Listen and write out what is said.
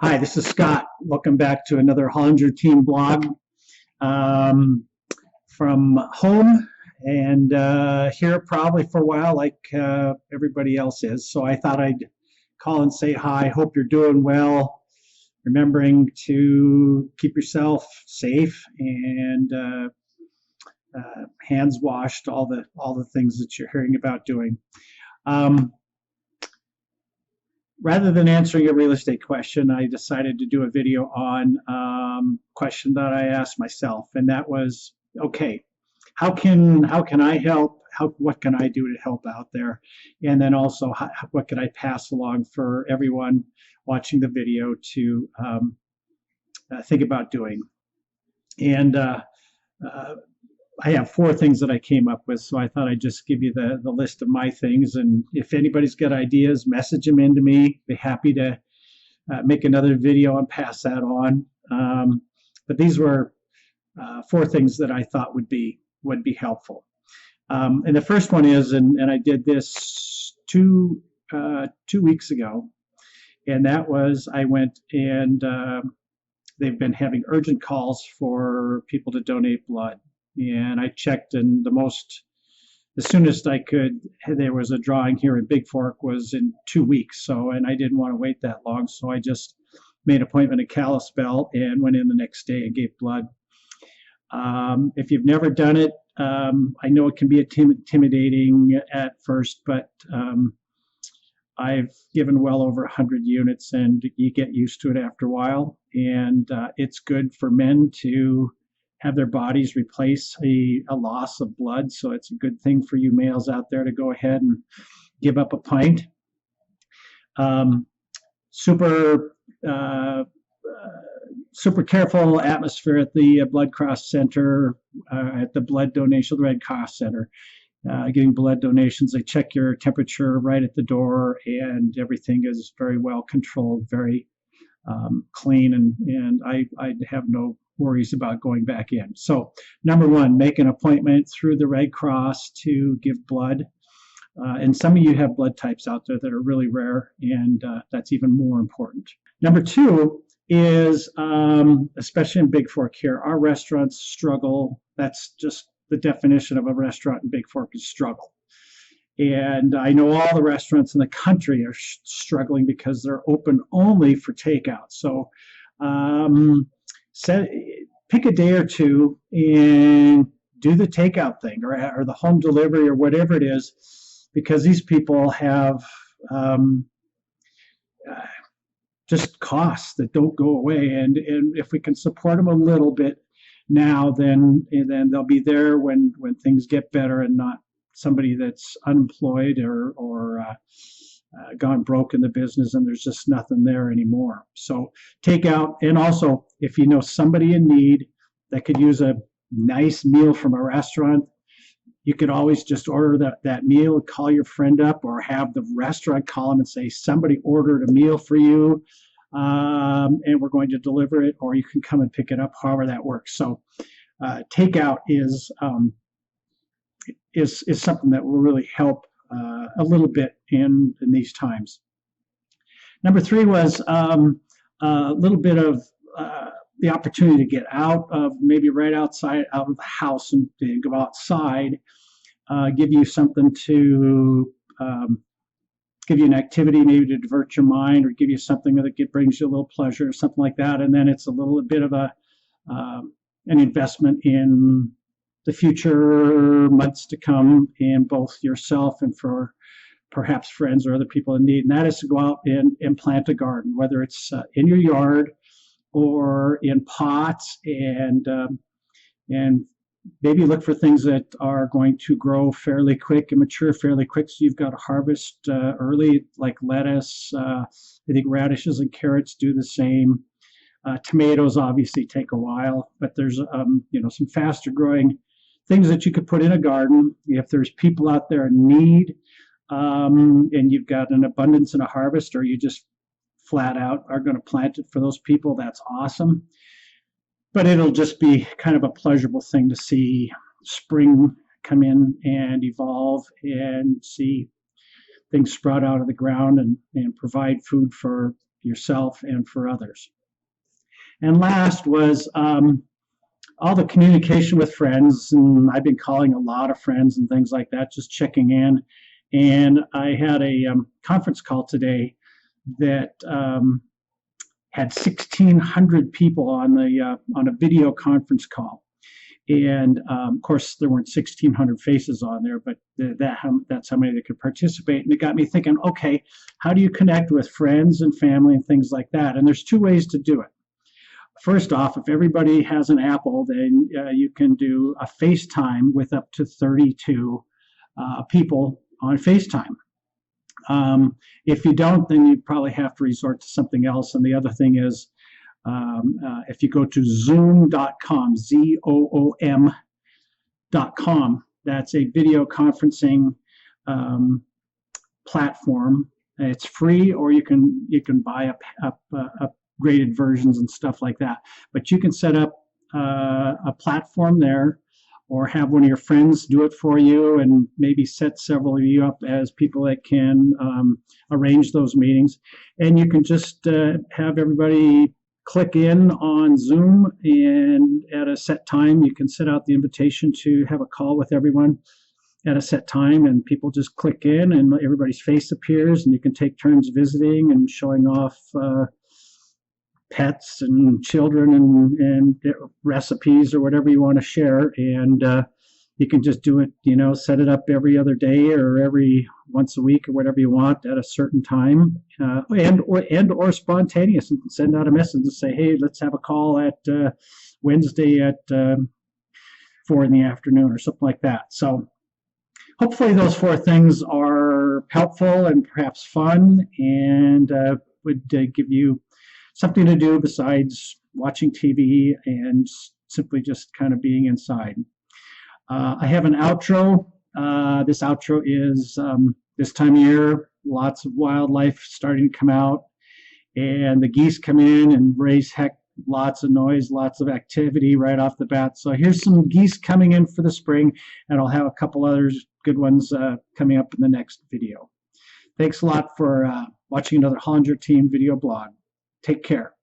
Hi, this is Scott. Welcome back to another Hollinger Team blog from home and here probably for a while like everybody else is. So I thought I'd call and say hi. Hope you're doing well. Remembering to keep yourself safe and hands washed, all the things that you're hearing about doing. Rather than answering a real estate question, I decided to do a video on question that I asked myself, and that was, okay, how can I help? What can I do to help out there? And then also, what can I pass along for everyone watching the video to think about doing? And I have 4 things that I came up with, so I thought I'd just give you the list of my things. And if anybody's got ideas, message them into me. Be happy to make another video and pass that on. But these were 4 things that I thought would be helpful. And the first one is, and I did this two weeks ago, and that was I went and they've been having urgent calls for people to donate blood. And I checked, and the soonest I could, there was a drawing here in Big Fork was in 2 weeks. So, and I didn't want to wait that long. So I just made an appointment at Kalispell and went in the next day and gave blood. If you've never done it, I know it can be intimidating at first, but I've given well over 100 units, and you get used to it after a while. And it's good for men to have their bodies replace a loss of blood. So it's a good thing for you males out there to go ahead and give up a pint. Super careful atmosphere at the Blood Cross Center, at the blood donation, the Red Cross Center. Getting blood donations, they check your temperature right at the door, and everything is very well controlled, very clean, and I have no worries about going back in. So number 1, make an appointment through the Red Cross to give blood. And some of you have blood types out there that are really rare, and that's even more important. Number 2 is, especially in Big Fork here, our restaurants struggle. That's just the definition of a restaurant in Big Fork is struggle. And I know all the restaurants in the country are struggling because they're open only for takeout. So pick a day or two and do the takeout thing, or the home delivery, or whatever it is, because these people have just costs that don't go away. And if we can support them a little bit now, then they'll be there when things get better, and not somebody that's unemployed or gone broke in the business and there's just nothing there anymore. So take out, and also if you know somebody in need that could use a nice meal from a restaurant, you could always just order that meal, call your friend up, or have the restaurant call them and say, somebody ordered a meal for you, and we're going to deliver it, or you can come and pick it up, however that works. So takeout is something that will really help a little bit in these times. Number 3 was a little bit of the opportunity to get out of, maybe right outside, out of the house, and go outside, give you something to, give you an activity maybe to divert your mind, or give you something that brings you a little pleasure, or something like that. And then it's a little bit of an investment in the future months to come, in both yourself and for perhaps friends or other people in need. And that is to go out and plant a garden, whether it's in your yard or in pots, and maybe look for things that are going to grow fairly quick and mature fairly quick, so you've got to harvest early, like lettuce. I think radishes and carrots do the same. Tomatoes obviously take a while, but there's some faster growing things that you could put in a garden. If there's people out there in need, and you've got an abundance and a harvest, or you just flat out are going to plant it for those people, that's awesome. But it'll just be kind of a pleasurable thing to see spring come in and evolve, and see things sprout out of the ground and provide food for yourself and for others. And last was all the communication with friends, and I've been calling a lot of friends and things like that, just checking in. And I had a conference call today that had 1,600 people on a video conference call. And of course, there weren't 1,600 faces on there, but that's how many that could participate. And it got me thinking, okay, how do you connect with friends and family and things like that? And there's two ways to do it. First off, if everybody has an Apple, then you can do a FaceTime with up to 32 people on FaceTime. If you don't, then you probably have to resort to something else. And the other thing is, if you go to zoom.com, ZOOM.com, that's a video conferencing platform. It's free, or you can buy upgraded versions and stuff like that. But you can set up a platform there, or have one of your friends do it for you, and maybe set several of you up as people that can arrange those meetings. And you can just have everybody click in on Zoom, and at a set time, you can set out the invitation to have a call with everyone at a set time, and people just click in and everybody's face appears, and you can take turns visiting and showing off pets and children and recipes or whatever you want to share. And you can just do it, set it up every other day or every once a week or whatever you want at a certain time, or spontaneous, and send out a message and say, hey, let's have a call at Wednesday at 4 in the afternoon or something like that. So hopefully those 4 things are helpful and perhaps fun, and would give you something to do besides watching TV and simply just kind of being inside. I have an outro. This outro is this time of year, lots of wildlife starting to come out, and the geese come in and raise lots of noise, lots of activity right off the bat. So here's some geese coming in for the spring, and I'll have a couple others good ones coming up in the next video. Thanks a lot for watching another Hollinger Team video blog. Take care.